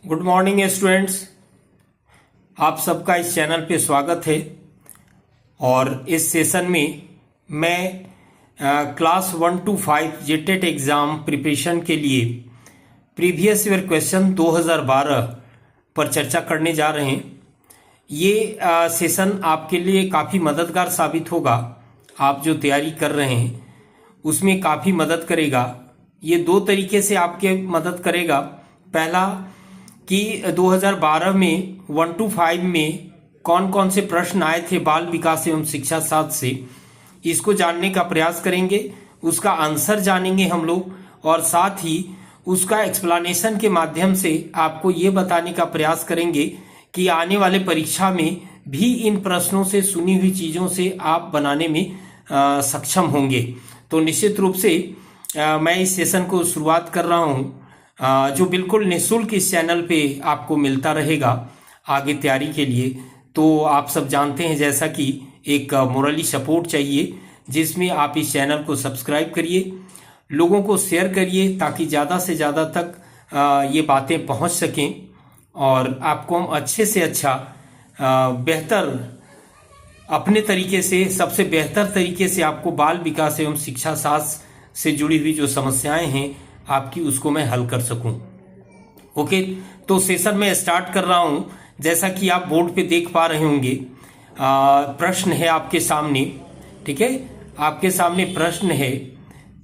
Good morning students. आप सबका इस चैनल पे स्वागत है। और इस सेशन में मैं class 1 to 5 JTET exam preparation के लिए प्रीवियस ईयर क्वेश्चन 2012 पर चर्चा करने जा रहे हैं। ये सेशन आपके लिए काफ़ी मददगार साबित होगा। आप जो तैयारी कर रहे हैं उसमें काफ़ी मदद करेगा। ये दो तरीके से आपके मदद करेगा। पहला कि 2012 में 1 to 5 में कौन कौन से प्रश्न आए थे बाल विकास एवं शिक्षा शास्त्र से, इसको जानने का प्रयास करेंगे। उसका आंसर जानेंगे हम लोग और साथ ही उसका एक्सप्लेनेशन के माध्यम से आपको ये बताने का प्रयास करेंगे कि आने वाले परीक्षा में भी इन प्रश्नों से सुनी हुई चीज़ों से आप बनाने में सक्षम होंगे। तो निश्चित रूप से मैं इस सेशन को शुरुआत कर रहा हूँ जो बिल्कुल निःशुल्क इस चैनल पे आपको मिलता रहेगा आगे तैयारी के लिए। तो आप सब जानते हैं जैसा कि एक मोरली सपोर्ट चाहिए, जिसमें आप इस चैनल को सब्सक्राइब करिए, लोगों को शेयर करिए ताकि ज़्यादा से ज़्यादा तक ये बातें पहुंच सकें और आपको हम अच्छे से अच्छा बेहतर अपने तरीके से सबसे बेहतर तरीके से आपको बाल विकास एवं शिक्षा शास्त्र से जुड़ी हुई जो समस्याएं हैं आपकी उसको मैं हल कर सकूं। ओके, तो सेशन में स्टार्ट कर रहा हूं। जैसा कि आप बोर्ड पे देख पा रहे होंगे प्रश्न है आपके सामने। ठीक है, आपके सामने प्रश्न है।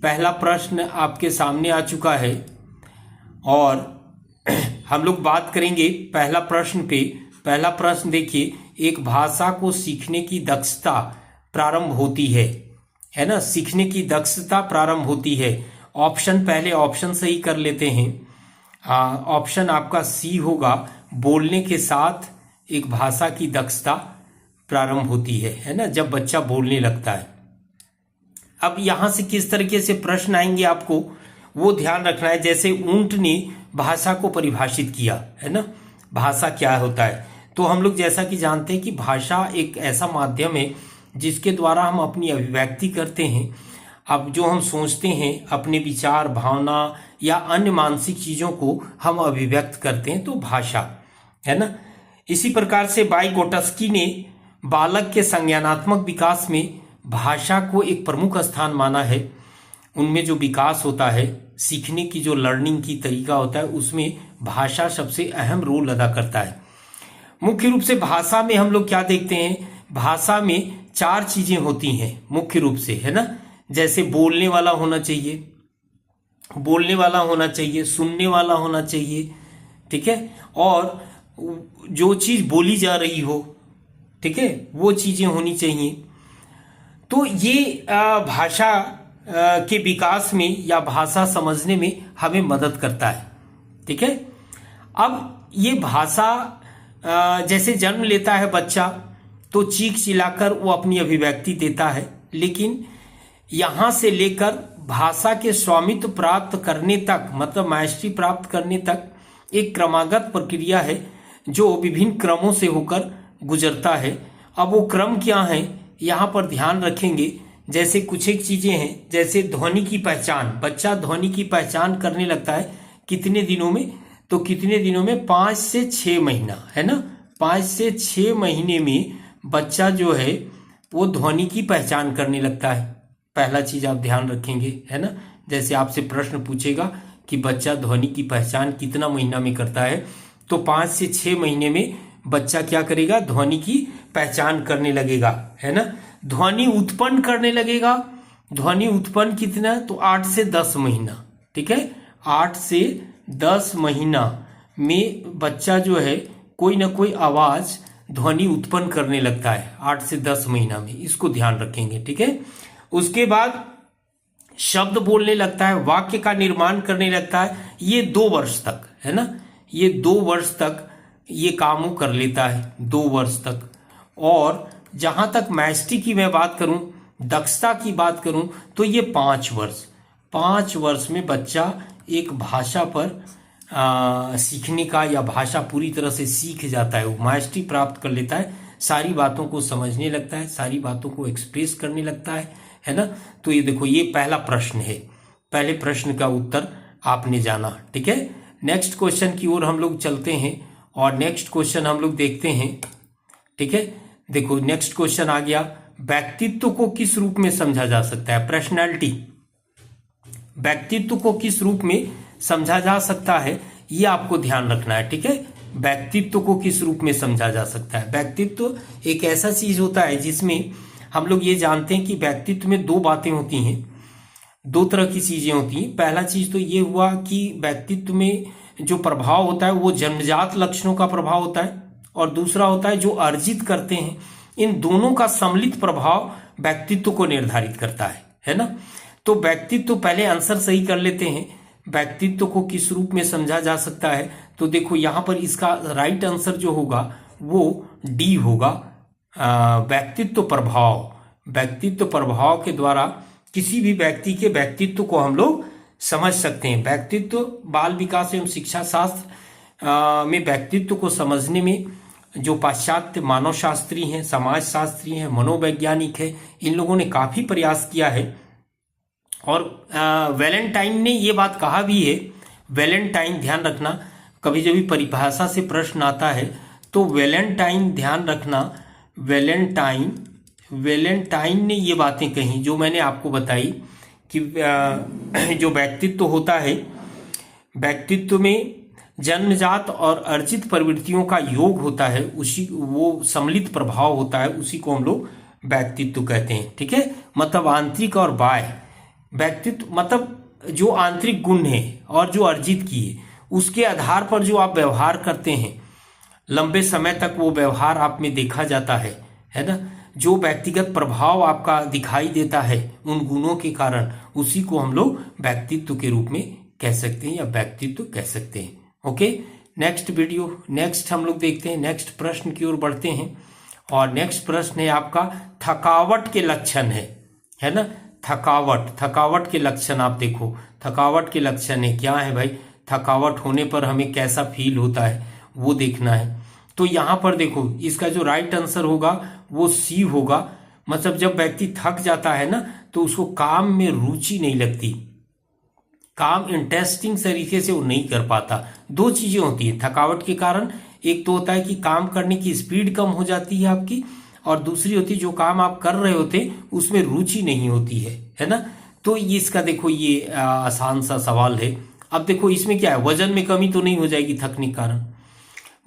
पहला प्रश्न आपके सामने आ चुका है और हम लोग बात करेंगे पहला प्रश्न पे। पहला प्रश्न देखिए, एक भाषा को सीखने की दक्षता प्रारंभ होती है ना। सीखने की दक्षता प्रारंभ होती है। ऑप्शन पहले ऑप्शन सही कर लेते हैं। ऑप्शन आपका सी होगा, बोलने के साथ एक भाषा की दक्षता प्रारंभ होती है ना, जब बच्चा बोलने लगता है। अब यहां से किस तरीके से प्रश्न आएंगे आपको वो ध्यान रखना है। जैसे ऊंट ने भाषा को परिभाषित किया है ना, भाषा क्या होता है। तो हम लोग जैसा कि जानते हैं कि भाषा एक ऐसा माध्यम है जिसके द्वारा हम अपनी अभिव्यक्ति करते हैं। अब जो हम सोचते हैं, अपने विचार, भावना या अन्य मानसिक चीजों को हम अभिव्यक्त करते हैं, तो भाषा है ना। इसी प्रकार से वाइगोटस्की ने बालक के संज्ञानात्मक विकास में भाषा को एक प्रमुख स्थान माना है। उनमें जो विकास होता है, सीखने की जो लर्निंग की तरीका होता है, उसमें भाषा सबसे अहम रोल अदा करता है। मुख्य रूप से भाषा में हम लोग क्या देखते हैं, भाषा में 4 चीजें होती हैं मुख्य रूप से, है ना। जैसे बोलने वाला होना चाहिए, सुनने वाला होना चाहिए, ठीक है, और जो चीज बोली जा रही हो, ठीक है, वो चीजें होनी चाहिए। तो ये भाषा के विकास में या भाषा समझने में हमें मदद करता है। ठीक है, अब ये भाषा जैसे जन्म लेता है बच्चा, तो चीख चिल्लाकर वो अपनी अभिव्यक्ति देता है, लेकिन यहां से लेकर भाषा के स्वामित्व प्राप्त करने तक, मतलब मास्टरी प्राप्त करने तक एक क्रमागत प्रक्रिया है जो विभिन्न क्रमों से होकर गुजरता है। अब वो क्रम क्या है यहाँ पर ध्यान रखेंगे। जैसे कुछ एक चीजें हैं, जैसे ध्वनि की पहचान। बच्चा ध्वनि की पहचान करने लगता है कितने दिनों में, तो कितने दिनों में, 5 से 6 महीना, है ना। 5 से 6 महीने में बच्चा जो है वो ध्वनि की पहचान करने लगता है। पहला चीज आप ध्यान रखेंगे, है ना। जैसे आपसे प्रश्न पूछेगा कि बच्चा ध्वनि की पहचान कितना महीना में करता है, तो 5 से 6 महीने में बच्चा क्या करेगा, ध्वनि की पहचान करने लगेगा, है ना। ध्वनि उत्पन्न करने लगेगा। ध्वनि उत्पन्न कितना, तो 8 से 10 महीना, ठीक है, 8 से 10 महीना में बच्चा जो है कोई ना कोई आवाज ध्वनि उत्पन्न करने लगता है, 8 से 10 महीना में। इसको ध्यान रखेंगे, ठीक है। उसके बाद शब्द बोलने लगता है, वाक्य का निर्माण करने लगता है। ये 2 वर्ष तक, है ना, ये 2 वर्ष तक ये काम कर लेता है, 2 वर्ष तक। और जहां तक मैस्ट्री की मैं बात करूं, दक्षता की बात करूं, तो ये 5 वर्ष, 5 वर्ष में बच्चा एक भाषा पर सीखने का, या भाषा पूरी तरह से सीख जाता है, वो मैस्ट्री प्राप्त कर लेता है, सारी बातों को समझने लगता है, सारी बातों को एक्सप्रेस करने लगता है ना। तो ये देखो, ये पहला प्रश्न है। पहले प्रश्न का उत्तर आपने जाना, ठीक है। नेक्स्ट क्वेश्चन की ओर हम लोग चलते हैं और नेक्स्ट क्वेश्चन हम लोग देखते हैं। ठीक है, देखो नेक्स्ट क्वेश्चन आ गया, व्यक्तित्व को किस रूप में समझा जा सकता है? पर्सनैलिटी, व्यक्तित्व को किस रूप में समझा जा सकता है, ये आपको ध्यान रखना है। ठीक है, व्यक्तित्व को किस रूप में समझा जा सकता है? व्यक्तित्व एक ऐसा चीज होता है जिसमें हम लोग ये जानते हैं कि व्यक्तित्व में दो बातें होती हैं, दो तरह की चीजें होती हैं। पहला चीज तो ये हुआ कि व्यक्तित्व में जो प्रभाव होता है वो जन्मजात लक्षणों का प्रभाव होता है, और दूसरा होता है जो अर्जित करते हैं। इन दोनों का सम्मिलित प्रभाव व्यक्तित्व को निर्धारित करता है ना। तो व्यक्तित्व, पहले आंसर सही कर लेते हैं, व्यक्तित्व को किस रूप में समझा जा सकता है? तो देखो यहां पर इसका राइट आंसर जो होगा वो डी होगा, व्यक्तित्व प्रभाव। व्यक्तित्व प्रभाव के द्वारा किसी भी व्यक्ति के व्यक्तित्व को हम लोग समझ सकते हैं। व्यक्तित्व बाल विकास एवं शिक्षा शास्त्र में व्यक्तित्व को समझने में जो पाश्चात्य मानव शास्त्री हैं, समाज शास्त्री हैं, मनोवैज्ञानिक हैं, इन लोगों ने काफी प्रयास किया है। और वैलेंटाइन ने ये बात कहा भी है, वैलेंटाइन ध्यान रखना, कभी जब भी परिभाषा से प्रश्न आता है तो वैलेंटाइन ध्यान रखना, वैलेंटाइन ने ये बातें कही जो मैंने आपको बताई कि जो व्यक्तित्व होता है, व्यक्तित्व में जन्मजात और अर्जित प्रवृत्तियों का योग होता है, उसी वो सम्मिलित प्रभाव होता है, उसी को हम लोग व्यक्तित्व कहते हैं। ठीक है, मतलब आंतरिक और बाह्य व्यक्तित्व, मतलब जो आंतरिक गुण है और जो अर्जित किए उसके आधार पर जो आप व्यवहार करते हैं, लंबे समय तक वो व्यवहार आप में देखा जाता है ना। जो व्यक्तिगत प्रभाव आपका दिखाई देता है उन गुणों के कारण, उसी को हम लोग व्यक्तित्व के रूप में कह सकते हैं या व्यक्तित्व कह सकते हैं। ओके, नेक्स्ट वीडियो, नेक्स्ट हम लोग देखते हैं, नेक्स्ट प्रश्न की ओर बढ़ते हैं। और नेक्स्ट प्रश्न है आपका थकावट के लक्षण है ना। थकावट के लक्षण आप देखो, थकावट के लक्षण है क्या है भाई? थकावट होने पर हमें कैसा फील होता है वो देखना है। तो यहां पर देखो इसका जो राइट आंसर होगा वो सी होगा, मतलब जब व्यक्ति थक जाता है ना तो उसको काम में रुचि नहीं लगती, काम इंटरेस्टिंग तरीके से वो नहीं कर पाता। दो चीजें होती है थकावट के कारण, एक तो होता है कि काम करने की स्पीड कम हो जाती है आपकी, और दूसरी होती है जो काम आप कर रहे होते उसमें रुचि नहीं होती है ना। तो ये इसका देखो ये आसान सा सवाल है। अब देखो इसमें क्या है, वजन में कमी तो नहीं हो जाएगी थकने के कारण,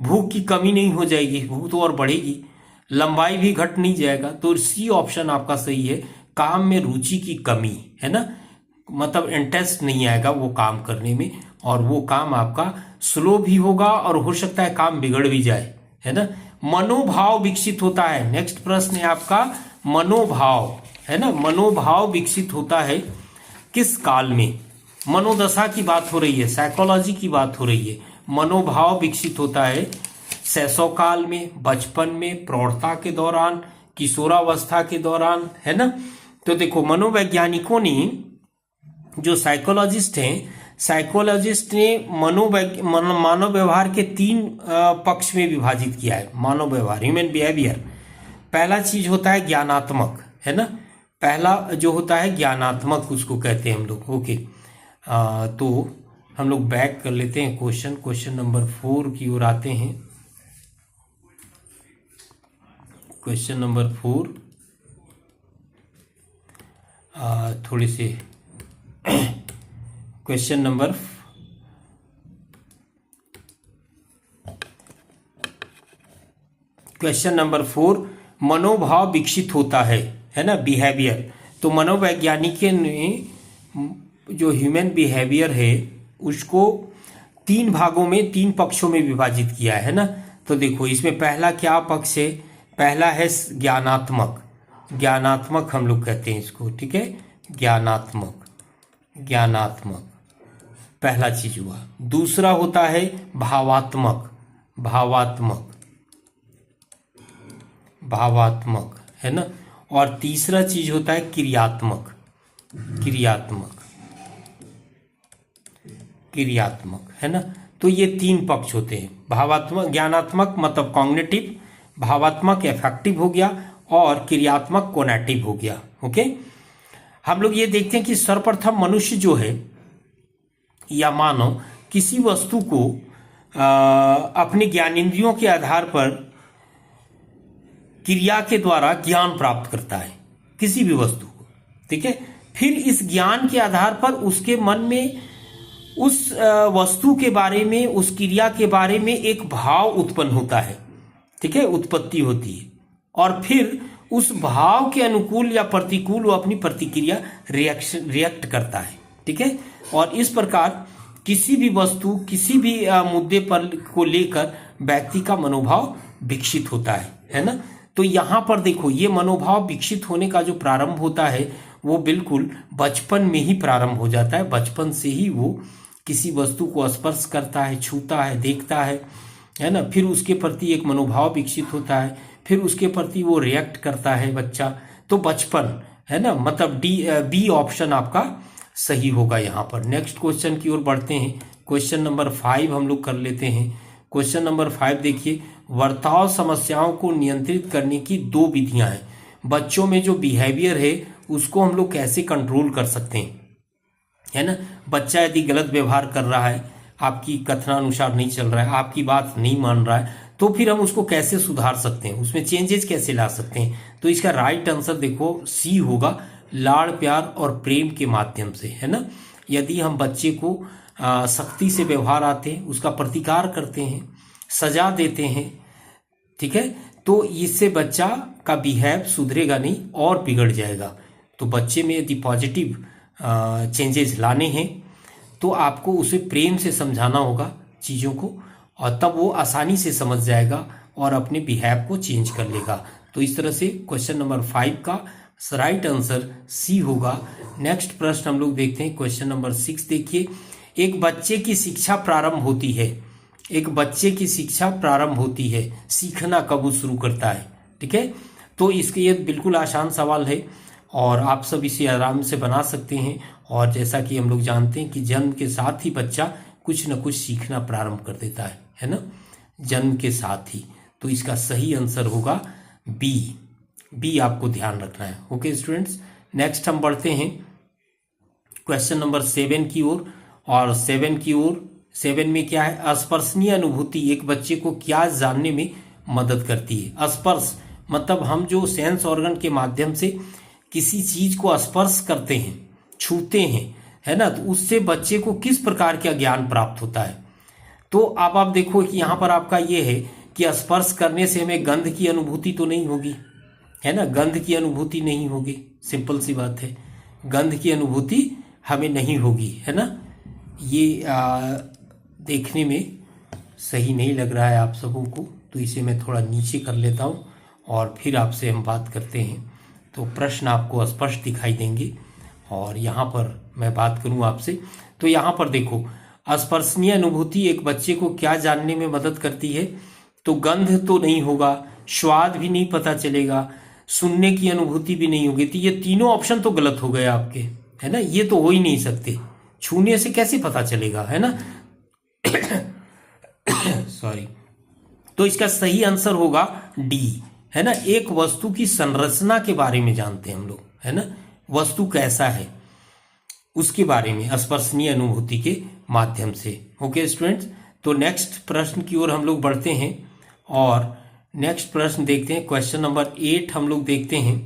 भूख की कमी नहीं हो जाएगी, भूख तो और बढ़ेगी, लंबाई भी घट नहीं जाएगा। तो सी ऑप्शन आपका सही है, काम में रुचि की कमी है ना, मतलब इंटरेस्ट नहीं आएगा वो काम करने में, और वो काम आपका स्लो भी होगा और हो सकता है काम बिगड़ भी जाए, है ना। मनोभाव विकसित होता है, नेक्स्ट प्रश्न है आपका मनोभाव, है ना। मनोभाव विकसित होता है किस काल में? मनोदशा की बात हो रही है, साइकोलॉजी की बात हो रही है। मनोभाव विकसित होता है शैशव काल में, बचपन में, प्रौढ़ता के दौरान, किशोरावस्था के दौरान, है ना। तो देखो मनोवैज्ञानिकों ने, जो साइकोलॉजिस्ट हैं, साइकोलॉजिस्ट ने मानव व्यवहार के तीन पक्ष में विभाजित किया है। मानव व्यवहार, ह्यूमन बिहेवियर, पहला चीज होता है ज्ञानात्मक, है ना। पहला जो होता है ज्ञानात्मक, उसको कहते हैं हम लोग। ओके, तो हम लोग बैक कर लेते हैं क्वेश्चन नंबर 4 की ओर आते हैं। क्वेश्चन नंबर 4 थोड़ी सी क्वेश्चन नंबर क्वेश्चन नंबर 4, मनोभाव विकसित होता है ना, बिहेवियर। तो मनोवैज्ञानिक ने जो ह्यूमन बिहेवियर है उसको तीन भागों में, तीन पक्षों में विभाजित किया है ना। तो देखो इसमें पहला क्या पक्ष है? पहला है ज्ञानात्मक, ज्ञानात्मक हम लोग कहते हैं इसको, ठीक है, ज्ञानात्मक, ज्ञानात्मक पहला चीज हुआ। दूसरा होता है भावात्मक, भावात्मक, भावात्मक, है ना। और तीसरा चीज होता है क्रियात्मक, क्रियात्मक, क्रियात्मक, है ना। तो ये तीन पक्ष होते हैं, भावात्मक, ज्ञानात्मक मतलब कॉग्निटिव, भावात्मक एफेक्टिव हो गया, और क्रियात्मक कोनेटिव हो गया। ओके, हम लोग ये देखते हैं कि सर्वप्रथम मनुष्य जो है या मानव किसी वस्तु को अपने ज्ञानेंद्रियों के आधार पर क्रिया के द्वारा ज्ञान प्राप्त करता है, किसी भी वस्तु को, ठीक है। फिर इस ज्ञान के आधार पर उसके मन में उस वस्तु के बारे में, उस क्रिया के बारे में एक भाव उत्पन्न होता है, ठीक है, उत्पत्ति होती है, और फिर उस भाव के अनुकूल या प्रतिकूल वो अपनी प्रतिक्रिया रिएक्ट करता है, ठीक है। और इस प्रकार किसी भी वस्तु, किसी भी मुद्दे पर को लेकर व्यक्ति का मनोभाव विकसित होता है ना। तो यहाँ पर देखो, ये मनोभाव विकसित होने का जो प्रारंभ होता है वो बिल्कुल बचपन में ही प्रारंभ हो जाता है। बचपन से ही वो किसी वस्तु को स्पर्श करता है, छूता है, देखता है ना। फिर उसके प्रति एक मनोभाव विकसित होता है, फिर उसके प्रति वो रिएक्ट करता है बच्चा। तो बचपन है ना, मतलब बी ऑप्शन आपका सही होगा यहाँ पर। नेक्स्ट क्वेश्चन की ओर बढ़ते हैं। क्वेश्चन नंबर 5 हम लोग कर लेते हैं। क्वेश्चन नंबर 5 देखिए, वर्ताव समस्याओं को नियंत्रित करने की 2 विधियां हैं। बच्चों में जो बिहेवियर है उसको हम लोग कैसे कंट्रोल कर सकते हैं, है ना। बच्चा यदि गलत व्यवहार कर रहा है, आपकी कथनानुसार नहीं चल रहा है, आपकी बात नहीं मान रहा है, तो फिर हम उसको कैसे सुधार सकते हैं, उसमें चेंजेस कैसे ला सकते हैं। तो इसका राइट आंसर देखो सी होगा, लाड़ प्यार और प्रेम के माध्यम से, है ना। यदि हम बच्चे को सख्ती से व्यवहार आते हैं, उसका प्रतिकार करते हैं, सजा देते हैं, ठीक है, तो इससे बच्चा का बिहेव सुधरेगा नहीं और बिगड़ जाएगा। तो बच्चे में यदि पॉजिटिव चेंजेस लाने हैं तो आपको उसे प्रेम से समझाना होगा चीज़ों को, और तब वो आसानी से समझ जाएगा और अपने बिहेव को चेंज कर लेगा। तो इस तरह से क्वेश्चन नंबर 5 का राइट आंसर सी होगा। नेक्स्ट प्रश्न हम लोग देखते हैं, क्वेश्चन नंबर 6 देखिए। एक बच्चे की शिक्षा प्रारंभ होती है, एक बच्चे की शिक्षा प्रारंभ होती है, सीखना कब वो शुरू करता है, ठीक है। तो इसके ये बिल्कुल आसान सवाल है और आप सब इसे आराम से बना सकते हैं। और जैसा कि हम लोग जानते हैं कि जन्म के साथ ही बच्चा कुछ न कुछ सीखना प्रारंभ कर देता है ना, जन्म के साथ ही। तो इसका सही आंसर होगा बी आपको ध्यान रखना है। ओके स्टूडेंट्स, नेक्स्ट हम बढ़ते हैं क्वेश्चन नंबर 7 की ओर। और 7 में क्या है, स्पर्शनीय अनुभूति एक बच्चे को क्या जानने में मदद करती है। स्पर्श मतलब हम जो सेंस ऑर्गन के माध्यम से किसी चीज को स्पर्श करते हैं, छूते हैं, है ना, तो उससे बच्चे को किस प्रकार का ज्ञान प्राप्त होता है। तो अब आप देखो कि यहाँ पर आपका ये है कि स्पर्श करने से हमें गंध की अनुभूति तो नहीं होगी, है ना, गंध की अनुभूति नहीं होगी, सिंपल सी बात है, गंध की अनुभूति हमें नहीं होगी, है ना। ये देखने में सही नहीं लग रहा है आप सबों को, तो इसे मैं थोड़ा नीचे कर लेता हूँ और फिर आपसे हम बात करते हैं। तो प्रश्न आपको स्पष्ट दिखाई देंगे। और यहाँ पर मैं बात करूँ आपसे, तो यहाँ पर देखो, स्पर्शनीय अनुभूति एक बच्चे को क्या जानने में मदद करती है। तो गंध तो नहीं होगा, स्वाद भी नहीं पता चलेगा, सुनने की अनुभूति भी नहीं होगी। तो ये तीनों ऑप्शन तो गलत हो गए आपके, है ना, ये तो हो ही नहीं सकते। छूने से कैसे पता चलेगा, है ना सॉरी। तो इसका सही आंसर होगा डी, है ना। एक वस्तु की संरचना के बारे में जानते हैं हम लोग, है ना, वस्तु कैसा है उसके बारे में स्पर्शनीय अनुभूति के माध्यम से। ओके स्टूडेंट्स, तो नेक्स्ट प्रश्न की ओर हम लोग बढ़ते हैं और नेक्स्ट प्रश्न देखते हैं। क्वेश्चन नंबर 8 हम लोग देखते हैं।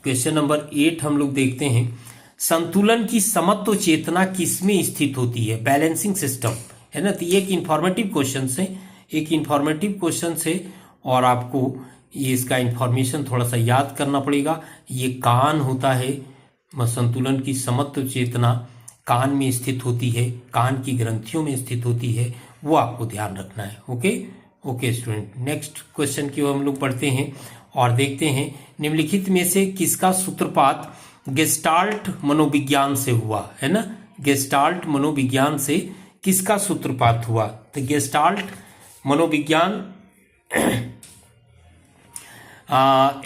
क्वेश्चन नंबर 8 हम लोग देखते हैं, संतुलन की समत्व चेतना किसमें स्थित होती है। बैलेंसिंग सिस्टम, है ना। तो ये एक इंफॉर्मेटिव क्वेश्चन है, एक इंफॉर्मेटिव क्वेश्चन है और आपको ये इसका इंफॉर्मेशन थोड़ा सा याद करना पड़ेगा। ये कान होता है, संतुलन की समत्व चेतना कान में स्थित होती है, कान की ग्रंथियों में स्थित होती है, वो आपको ध्यान रखना है। ओके स्टूडेंट, नेक्स्ट क्वेश्चन की ओर हम लोग पढ़ते हैं और देखते हैं, निम्नलिखित में से किसका सूत्रपात गेस्टाल्ट मनोविज्ञान से हुआ, है ना। गेस्टाल्ट मनोविज्ञान से किसका सूत्रपात हुआ। तो गेस्टाल्ट मनोविज्ञान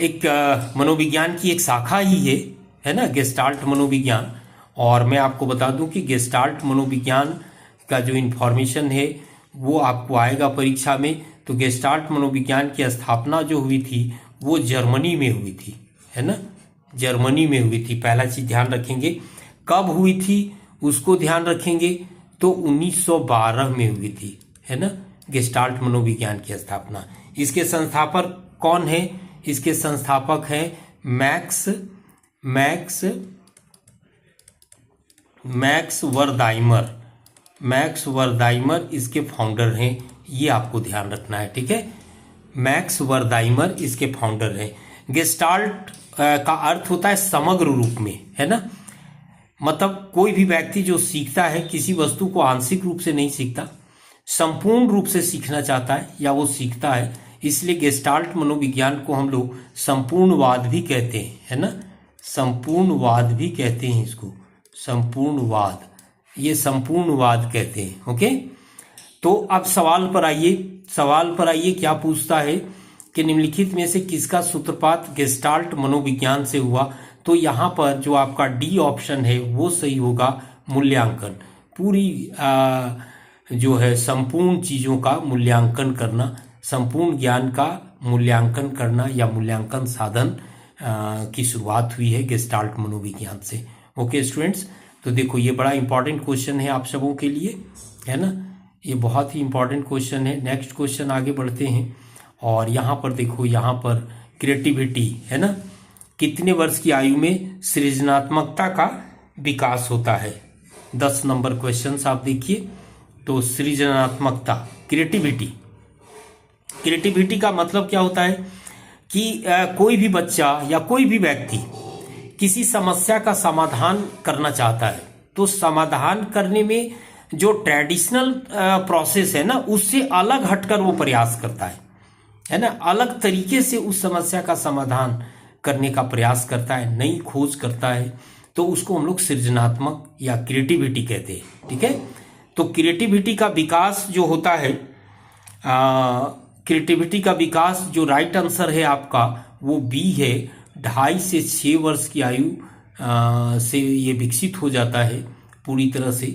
एक मनोविज्ञान की एक शाखा ही है ना, गेस्टाल्ट मनोविज्ञान। और मैं आपको बता दूं कि गेस्टाल्ट मनोविज्ञान का जो इन्फॉर्मेशन है वो आपको आएगा परीक्षा में। तो गेस्टाल्ट मनोविज्ञान की स्थापना जो हुई थी वो जर्मनी में हुई थी, है ना, जर्मनी में हुई थी। पहला चीज ध्यान रखेंगे, कब हुई थी उसको ध्यान रखेंगे, तो 1912 में हुई थी, है ना, गेस्टाल्ट मनोविज्ञान की स्थापना। इसके संस्थापक कौन है? इसके संस्थापक हैं मैक्स वर्दाइमर। मैक्स वर्दाइमर इसके फाउंडर हैं, ये आपको ध्यान रखना है, ठीक है। मैक्स वर्दाइमर इसके फाउंडर हैं। गेस्टाल्ट का अर्थ होता है समग्र रूप में, है ना, मतलब कोई भी व्यक्ति जो सीखता है किसी वस्तु को आंशिक रूप से नहीं सीखता, संपूर्ण रूप से सीखना चाहता है या वो सीखता है, इसलिए गेस्टाल्ट मनोविज्ञान को हम लोग संपूर्णवाद भी कहते हैं, है ना, संपूर्णवाद भी कहते हैं इसको, संपूर्णवाद, ये संपूर्णवाद कहते हैं। ओके, तो अब सवाल पर आइए क्या पूछता है कि निम्नलिखित में से किसका सूत्रपात गेस्टाल्ट मनोविज्ञान से हुआ? तो यहाँ पर जो आपका डी ऑप्शन है वो सही होगा, मूल्यांकन। पूरी जो है संपूर्ण चीजों का मूल्यांकन करना, संपूर्ण ज्ञान का मूल्यांकन करना या मूल्यांकन साधन की शुरुआत हुई है गेस्टाल्ट मनोविज्ञान से। ओके स्टूडेंट्स, तो देखो ये बड़ा इंपॉर्टेंट क्वेश्चन है आप सबों के लिए, है ना, ये बहुत ही इंपॉर्टेंट क्वेश्चन है। नेक्स्ट क्वेश्चन आगे बढ़ते हैं, और यहाँ पर देखो, यहाँ पर क्रिएटिविटी, है ना, कितने वर्ष की आयु में सृजनात्मकता का विकास होता है? 10 नंबर क्वेश्चन आप देखिए। तो सृजनात्मकता, क्रिएटिविटी का मतलब क्या होता है कि कोई भी बच्चा या कोई भी व्यक्ति किसी समस्या का समाधान करना चाहता है, तो समाधान करने में जो ट्रेडिशनल प्रोसेस है ना, उससे अलग हटकर वो प्रयास करता है ना, अलग तरीके से उस समस्या का समाधान करने का प्रयास करता है, नई खोज करता है, तो उसको हम लोग सृजनात्मक या क्रिएटिविटी कहते हैं, ठीक है। तो क्रिएटिविटी का विकास जो होता है, क्रिएटिविटी का विकास जो राइट आंसर है आपका वो बी है। 2.5 से 6 वर्ष की आयु से ये विकसित हो जाता है पूरी तरह से।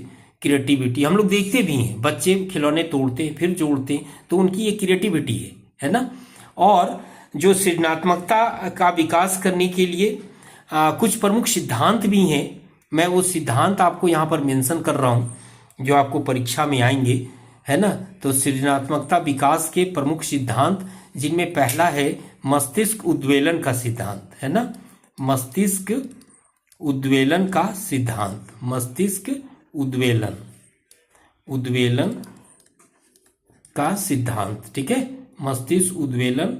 क्रिएटिविटी हम लोग देखते भी हैं, बच्चे खिलौने तोड़ते हैं फिर जोड़ते हैं, तो उनकी ये क्रिएटिविटी है ना। और जो सृजनात्मकता का विकास करने के लिए कुछ प्रमुख सिद्धांत भी हैं, मैं वो सिद्धांत आपको यहाँ पर मेंशन कर रहा हूँ जो आपको परीक्षा में आएंगे, है ना। तो सृजनात्मकता विकास के प्रमुख सिद्धांत, जिनमें पहला है मस्तिष्क उद्वेलन का सिद्धांत, है ना, मस्तिष्क उद्वेलन का सिद्धांत, मस्तिष्क उद्वेलन का सिद्धांत, ठीक है, मस्तिष्क उद्वेलन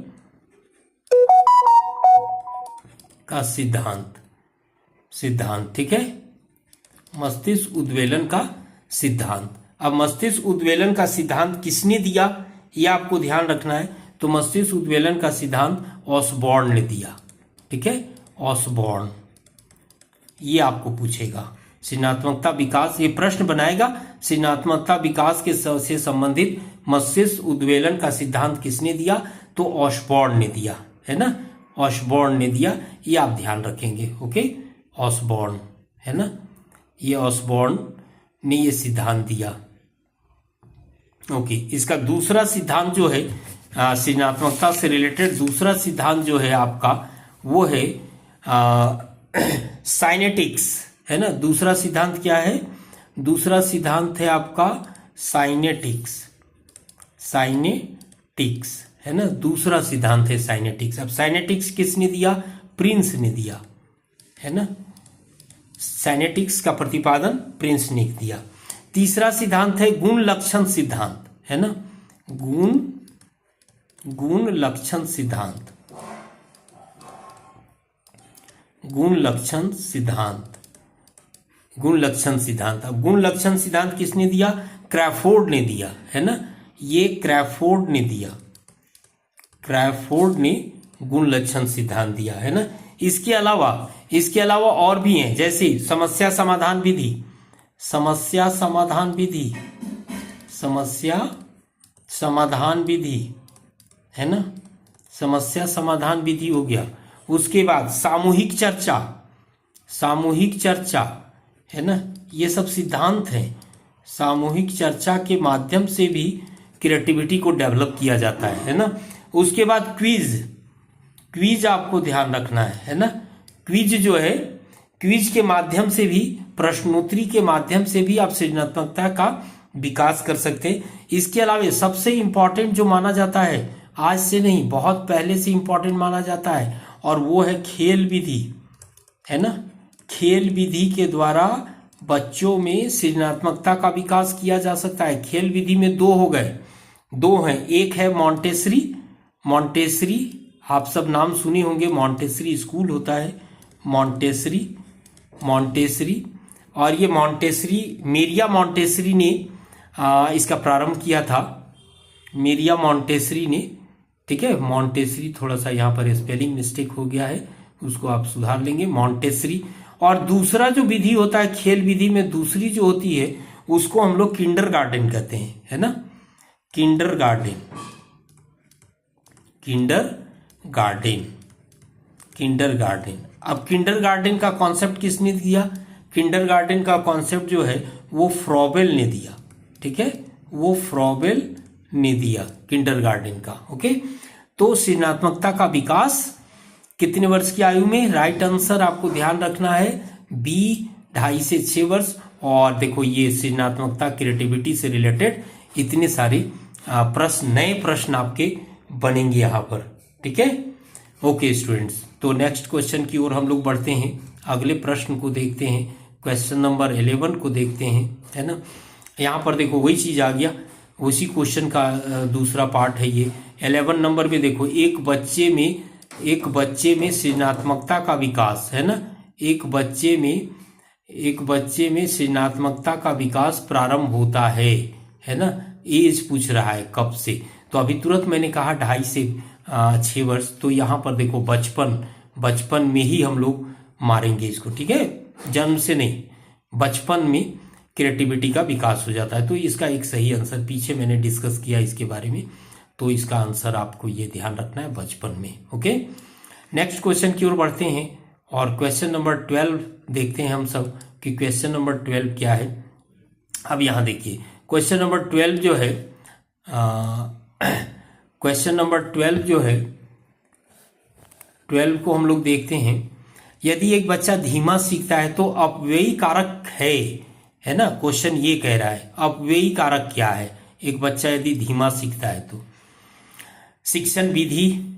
का सिद्धांत, ठीक है, मस्तिष्क उद्वेलन का सिद्धांत। अब मस्तिष्क उद्वेलन का सिद्धांत किसने दिया, ये आपको ध्यान रखना है। तो मस्तिष्क उद्वेलन का सिद्धांत ऑसबॉर्न ने दिया, ठीक है, ऑसबॉर्न, ये आपको पूछेगा। सृजनात्मकता विकास, ये प्रश्न बनाएगा, सृजनात्मकता विकास के से संबंधित मस्तिष्क उद्वेलन का सिद्धांत किसने दिया? तो ऑसबॉर्न ने दिया, है ना, ऑसबॉर्न ने दिया, ये आप ध्यान रखेंगे। ओके, ऑसबॉर्न, है ना, ये ऑसबॉर्न ने ये सिद्धांत दिया। ओके, इसका दूसरा सिद्धांत जो है सृजनात्मकता से रिलेटेड दूसरा सिद्धांत जो है आपका वो है साइनेटिक्स, है ना। दूसरा सिद्धांत क्या है? दूसरा सिद्धांत है आपका साइनेटिक्स, है ना, दूसरा सिद्धांत है साइनेटिक्स। अब साइनेटिक्स किसने दिया? प्रिंस ने दिया, है ना, साइनेटिक्स का प्रतिपादन प्रिंस ने दिया। तीसरा सिद्धांत है गुण लक्षण सिद्धांत, है ना, गुण लक्षण सिद्धांत, गुण लक्षण सिद्धांत। अब गुण लक्षण सिद्धांत किसने दिया? क्रैफोर्ड ने दिया, है ना, ये क्रैफोर्ड ने गुण लक्षण सिद्धांत दिया, है ना। इसके अलावा और भी हैं, जैसे समस्या समाधान विधि, है ना, समस्या समाधान विधि हो गया। उसके बाद सामूहिक चर्चा, है ना, ये सब सिद्धांत हैं। सामूहिक चर्चा के माध्यम से भी क्रिएटिविटी को डेवलप किया जाता है ना। उसके बाद क्विज आपको ध्यान रखना है ना। क्विज जो है, क्विज के माध्यम से भी, प्रश्नोत्तरी के माध्यम से भी आप सृजनात्मकता का विकास कर सकते हैं। इसके अलावा सबसे इंपॉर्टेंट जो माना जाता है, आज से नहीं बहुत पहले से इंपॉर्टेंट माना जाता है, और वो है खेल विधि, है ना। खेल विधि के द्वारा बच्चों में सृजनात्मकता का विकास किया जा सकता है। खेल विधि में दो हो गए, दो हैं, एक है मॉन्टेसरी। मॉन्टेसरी आप सब नाम सुने होंगे, मॉन्टेसरी स्कूल होता है, मॉन्टेसरी। और ये मॉन्टेसरी, मेरिया मॉन्टेसरी ने इसका प्रारंभ किया था, मेरिया मॉन्टेसरी ने, ठीक है। मॉन्टेसरी, थोड़ा सा यहाँ पर स्पेलिंग मिस्टेक हो गया है, उसको आप सुधार लेंगे, मॉन्टेसरी। और दूसरा जो विधि होता है खेल विधि में, दूसरी जो होती है उसको हम लोग किंडरगार्टन कहते हैं, है ना। किंडरगार्टन। अब किंडरगार्टन का कॉन्सेप्ट किसने दिया? किंडरगार्टन का कॉन्सेप्ट जो है वो फ्रॉबेल ने दिया, ठीक है, वो फ्रॉबेल ने दिया किंडरगार्टन का। ओके, तो सृजनात्मकता का विकास कितने वर्ष की आयु में? राइट आंसर आपको ध्यान रखना है बी, 2.5 से 6 वर्ष। और देखो ये सृजनात्मकता, क्रिएटिविटी से रिलेटेड इतने सारे प्रश्न, नए प्रश्न आपके बनेंगे यहाँ पर, ठीक है। ओके स्टूडेंट्स, तो नेक्स्ट क्वेश्चन की ओर हम लोग बढ़ते हैं, अगले प्रश्न को देखते हैं, क्वेश्चन नंबर 11 को देखते हैं, है ना। यहाँ पर देखो वही चीज आ गया, उसी क्वेश्चन का दूसरा पार्ट है ये। 11 नंबर में देखो, एक बच्चे में सृजनात्मकता का विकास, है ना, एक बच्चे में सृजनात्मकता का विकास प्रारंभ होता है ना। एज पूछ रहा है कब से, तो अभी तुरंत मैंने कहा 2.5 से 6 वर्ष, तो यहाँ पर देखो बचपन में ही हम लोग मारेंगे इसको, ठीक है, जन्म से नहीं, बचपन में क्रिएटिविटी का विकास हो जाता है। तो इसका एक सही आंसर, पीछे मैंने डिस्कस किया इसके बारे में, तो इसका आंसर आपको ये ध्यान रखना है, बचपन में। ओके, नेक्स्ट क्वेश्चन की ओर बढ़ते हैं और क्वेश्चन नंबर 12 देखते हैं हम सब कि क्वेश्चन नंबर 12 क्या है। अब यहाँ देखिए क्वेश्चन नंबर 12 जो है, क्वेश्चन नंबर 12 जो है, 12 को हम लोग देखते हैं। यदि एक बच्चा धीमा सीखता है तो अपव्ययी कारक है ना। क्वेश्चन ये कह रहा है अपव्ययी कारक क्या है, एक बच्चा यदि धीमा सीखता है तो। शिक्षण विधि,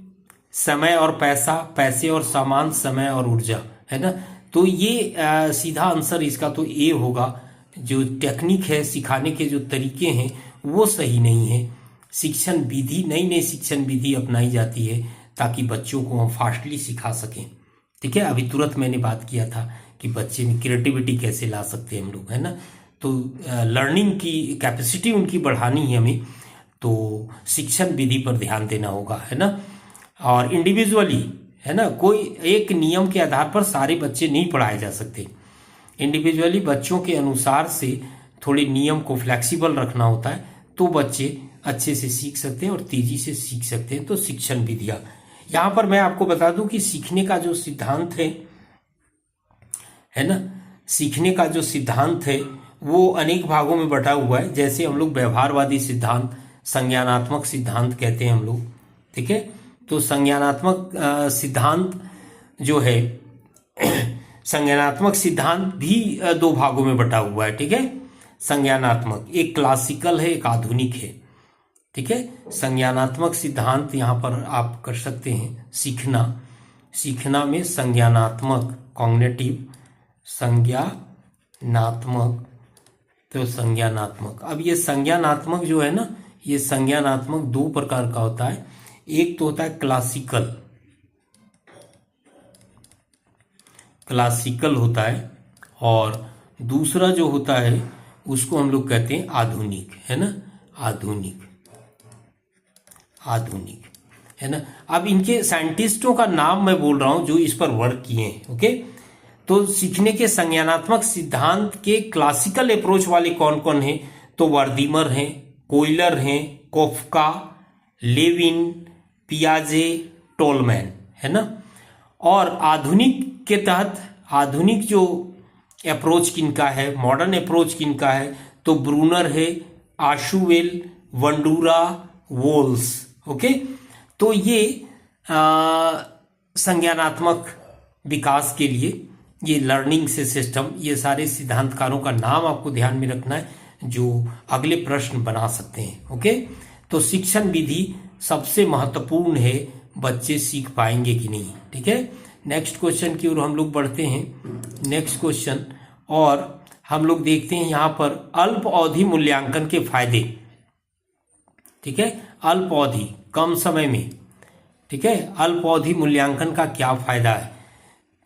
समय और पैसा, पैसे और सामान, समय और ऊर्जा, है ना। तो ये सीधा आंसर इसका तो ए होगा। जो टेक्निक है, सिखाने के जो तरीके हैं वो सही नहीं है। शिक्षण विधि, नई शिक्षण विधि अपनाई जाती है ताकि बच्चों को हम फास्टली सिखा सकें, ठीक है। अभी तुरंत मैंने बात किया था कि बच्चे में क्रिएटिविटी कैसे ला सकते हैं हम लोग, है ना। तो लर्निंग की कैपेसिटी उनकी बढ़ानी है हमें, तो शिक्षण विधि पर ध्यान देना होगा, है ना। और इंडिविजुअली, है ना, कोई एक नियम के आधार पर सारे बच्चे नहीं पढ़ाए जा सकते। इंडिविजुअली बच्चों के अनुसार से थोड़े नियम को फ्लेक्सिबल रखना होता है, तो बच्चे अच्छे से सीख सकते हैं और तेजी से सीख सकते हैं। तो शिक्षण विधियां, यहाँ पर मैं आपको बता दूं कि सीखने का जो सिद्धांत है ना, सीखने का जो सिद्धांत है वो अनेक भागों में बटा हुआ है। जैसे हम लोग व्यवहारवादी सिद्धांत, संज्ञानात्मक सिद्धांत कहते हैं हम लोग, ठीक है। तो संज्ञानात्मक सिद्धांत जो है, संज्ञानात्मक सिद्धांत भी 2 भागों में बटा हुआ है, ठीक है। संज्ञानात्मक, एक क्लासिकल है, एक आधुनिक है, ठीक है। संज्ञानात्मक सिद्धांत यहाँ पर आप कर सकते हैं सीखना में संज्ञानात्मक, कॉग्निटिव, संज्ञानात्मक, तो संज्ञानात्मक। अब ये संज्ञानात्मक जो है ना, ये संज्ञानात्मक 2 प्रकार का होता है। एक तो होता है क्लासिकल होता है, और दूसरा जो होता है उसको हम लोग कहते हैं आधुनिक, है ना, आधुनिक, है ना। अब इनके साइंटिस्टों का नाम मैं बोल रहा हूं जो इस पर वर्क किए हैं, ओके। तो सीखने के संज्ञानात्मक सिद्धांत के क्लासिकल अप्रोच वाले कौन कौन हैं? तो वर्दीमर हैं, कोयलर हैं, कोफ्का, लेविन, पियाजे, टोलमैन, है ना। और आधुनिक के तहत, आधुनिक जो अप्रोच किनका है, मॉडर्न अप्रोच किनका है, तो ब्रूनर है, आशुवेल, वंडूरा, वोल्स, ओके। तो ये संज्ञानात्मक विकास के लिए ये लर्निंग से सिस्टम, ये सारे सिद्धांतकारों का नाम आपको ध्यान में रखना है जो अगले प्रश्न बना सकते हैं। ओके, तो शिक्षण विधि सबसे महत्वपूर्ण है, बच्चे सीख पाएंगे कि नहीं। ठीक है, नेक्स्ट क्वेश्चन की ओर हम लोग बढ़ते हैं। नेक्स्ट क्वेश्चन, और हम लोग देखते हैं यहाँ पर अल्प अवधि मूल्यांकन के फायदे। ठीक है, अल्प अवधि, कम समय में। ठीक है, अल्प अवधि मूल्यांकन का क्या फायदा है?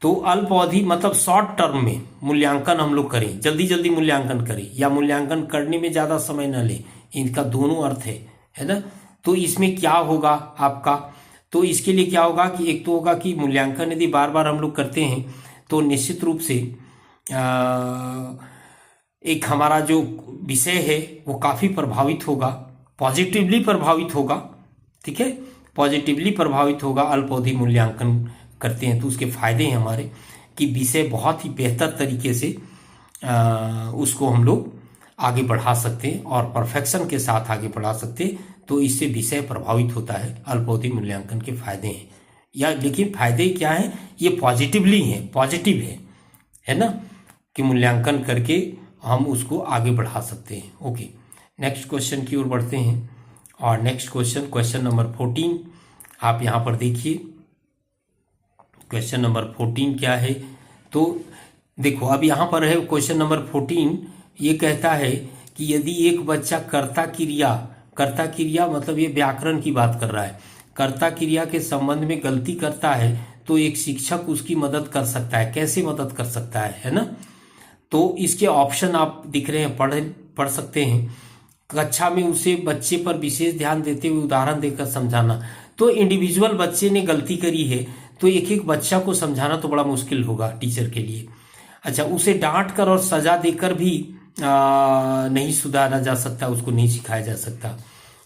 तो अल्प अवधि मतलब शॉर्ट टर्म में मूल्यांकन हम लोग करें, जल्दी जल्दी मूल्यांकन करें, या मूल्यांकन करने में ज्यादा समय न लें, इनका दोनों अर्थ है ना। तो इसमें क्या होगा आपका, तो इसके लिए क्या होगा कि एक तो होगा कि मूल्यांकन यदि बार बार हम लोग करते हैं तो निश्चित रूप से एक हमारा जो विषय है वो काफी प्रभावित होगा, पॉजिटिवली प्रभावित होगा। ठीक है, पॉजिटिवली प्रभावित होगा। अल्प अवधि मूल्यांकन करते हैं तो उसके फायदे हैं हमारे कि विषय बहुत ही बेहतर तरीके से उसको हम लोग आगे बढ़ा सकते हैं और परफेक्शन के साथ आगे बढ़ा सकते हैं। तो इससे विषय प्रभावित होता है, अल्प अवधि मूल्यांकन के फायदे हैं। या लेकिन फायदे क्या हैं, ये पॉजिटिवली हैं, पॉजिटिव है ना, कि मूल्यांकन करके हम उसको आगे बढ़ा सकते हैं। ओके, नेक्स्ट क्वेश्चन की ओर बढ़ते हैं। और नेक्स्ट क्वेश्चन, क्वेश्चन नंबर 14, आप यहाँ पर देखिए क्वेश्चन नंबर 14 क्या है। तो देखो अब यहाँ पर है क्वेश्चन नंबर 14, ये कहता है कि यदि एक बच्चा कर्ता क्रिया मतलब ये व्याकरण की बात कर रहा है, कर्ता क्रिया के संबंध में गलती करता है तो एक शिक्षक उसकी मदद कर सकता है। कैसे मदद कर सकता है ना। तो इसके ऑप्शन आप दिख रहे हैं, पढ़ सकते हैं। कक्षा में उसे बच्चे पर विशेष ध्यान देते हुए उदाहरण देकर समझाना। तो इंडिविजुअल बच्चे ने गलती करी है तो एक एक बच्चा को समझाना तो बड़ा मुश्किल होगा टीचर के लिए। अच्छा, उसे डांट कर और सजा देकर भी नहीं सुधारा जा सकता, उसको नहीं सिखाया जा सकता।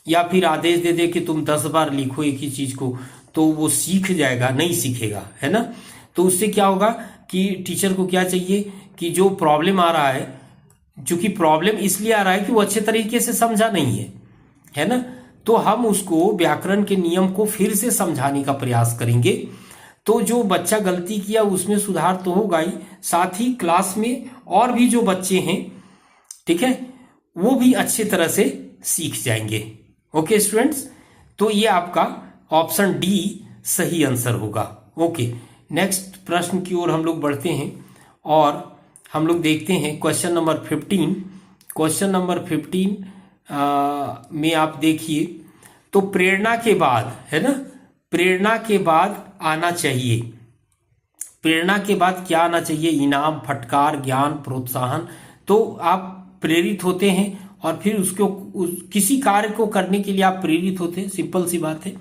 या फिर आदेश दे दे कि तुम 10 बार लिखो एक ही चीज को, तो वो सीख जाएगा, नहीं सीखेगा, है ना। तो उससे क्या होगा कि टीचर को क्या चाहिए कि जो प्रॉब्लम आ रहा है, जो कि प्रॉब्लम इसलिए आ रहा है कि वो अच्छे तरीके से समझा नहीं है ना, तो हम उसको व्याकरण के नियम को फिर से समझाने का प्रयास करेंगे। तो जो बच्चा गलती किया उसमें सुधार तो होगा ही, साथ ही क्लास में और भी जो बच्चे हैं, ठीक है, वो भी अच्छी तरह से सीख जाएंगे। ओके स्टूडेंट्स, तो ये आपका ऑप्शन डी सही आंसर होगा। ओके, नेक्स्ट प्रश्न की ओर हम लोग बढ़ते हैं और हम लोग देखते हैं क्वेश्चन नंबर 15। क्वेश्चन नंबर 15 में आप देखिए, तो प्रेरणा के बाद, है ना, प्रेरणा के बाद आना चाहिए। प्रेरणा के बाद क्या आना चाहिए? इनाम, फटकार, ज्ञान, प्रोत्साहन। तो आप प्रेरित होते हैं और फिर उसको किसी कार्य को करने के लिए आप प्रेरित होते हैं, सिंपल सी बात है।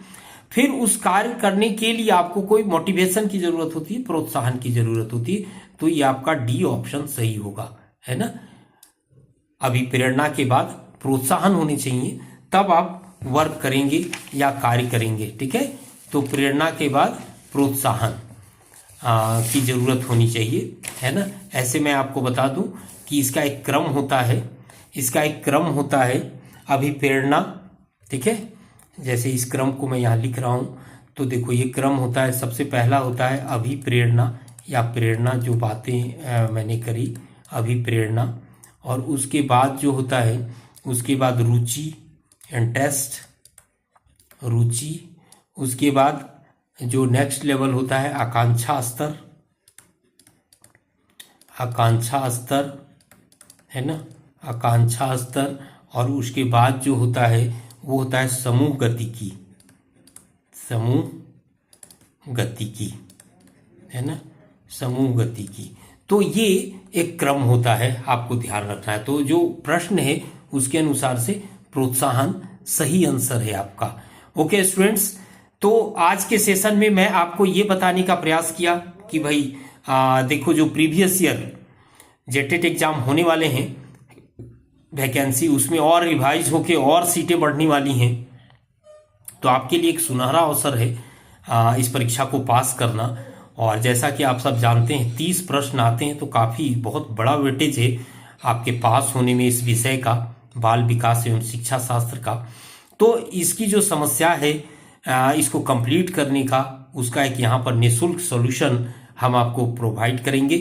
फिर उस कार्य करने के लिए आपको कोई मोटिवेशन की जरूरत होती है, प्रोत्साहन की जरूरत होती है। तो ये आपका डी ऑप्शन सही होगा, है ना। अभी प्रेरणा के बाद प्रोत्साहन होने चाहिए, तब आप वर्क करेंगे या कार्य करेंगे। ठीक है, तो प्रेरणा के बाद प्रोत्साहन की जरूरत होनी चाहिए, है ना। ऐसे मैं आपको बता दूं कि इसका एक क्रम होता है, इसका एक क्रम होता है। अभी प्रेरणा, ठीक है, जैसे इस क्रम को मैं यहाँ लिख रहा हूँ, तो देखो ये क्रम होता है। सबसे पहला होता है अभिप्रेरणा या प्रेरणा, जो बातें मैंने करी, अभिप्रेरणा। और उसके बाद जो होता है, उसके बाद रुचि, इंटरेस्ट, रुचि। उसके बाद जो नेक्स्ट लेवल होता है आकांक्षा स्तर, आकांक्षा स्तर, है ना, आकांक्षा स्तर। और उसके बाद जो होता है वो होता है समूह गतिकी, समूह गतिकी, है ना, समूह गतिकी। तो ये एक क्रम होता है, आपको ध्यान रखना है। तो जो प्रश्न है उसके अनुसार से प्रोत्साहन सही आंसर है आपका। ओके स्टूडेंट्स, तो आज के सेशन में मैं आपको ये बताने का प्रयास किया कि भाई देखो, जो प्रीवियस ईयर जेटेट एग्जाम होने वाले हैं वैकेंसी, उसमें और रिवाइज होके और सीटें बढ़ने वाली हैं। तो आपके लिए एक सुनहरा अवसर है इस परीक्षा को पास करना। और जैसा कि आप सब जानते हैं 30 प्रश्न आते हैं, तो काफ़ी बहुत बड़ा वेटेज है आपके पास होने में इस विषय का, बाल विकास एवं शिक्षा शास्त्र का। तो इसकी जो समस्या है इसको कंप्लीट करने का, उसका एक यहाँ पर निःशुल्क सॉल्यूशन हम आपको प्रोवाइड करेंगे।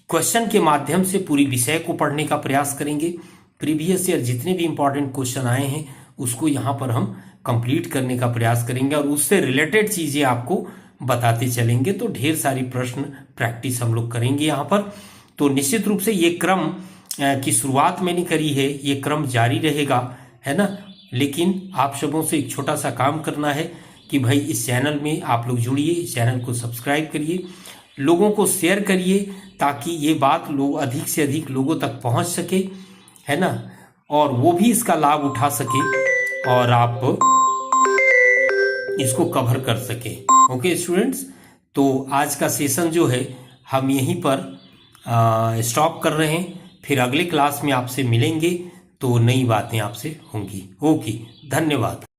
क्वेश्चन के माध्यम से पूरी विषय को पढ़ने का प्रयास करेंगे। प्रीवियस ईयर जितने भी इंपॉर्टेंट क्वेश्चन आए हैं उसको यहाँ पर हम कंप्लीट करने का प्रयास करेंगे और उससे रिलेटेड चीजें आपको बताते चलेंगे। तो ढेर सारी प्रश्न प्रैक्टिस हम लोग करेंगे यहाँ पर। तो निश्चित रूप से ये क्रम की शुरुआत मैंने करी है, ये क्रम जारी रहेगा, है ना। लेकिन आप सबों से एक छोटा सा काम करना है कि भाई इस चैनल में आप लोग जुड़िए, इस चैनल को सब्सक्राइब करिए, लोगों को शेयर करिए ताकि ये बात लोग अधिक से अधिक लोगों तक पहुंच सके, है ना, और वो भी इसका लाभ उठा सके और आप इसको कवर कर सके। ओके स्टूडेंट्स, तो आज का सेशन जो है हम यहीं पर स्टॉप कर रहे हैं। फिर अगले क्लास में आपसे मिलेंगे तो नई बातें आपसे होंगी। ओके, धन्यवाद।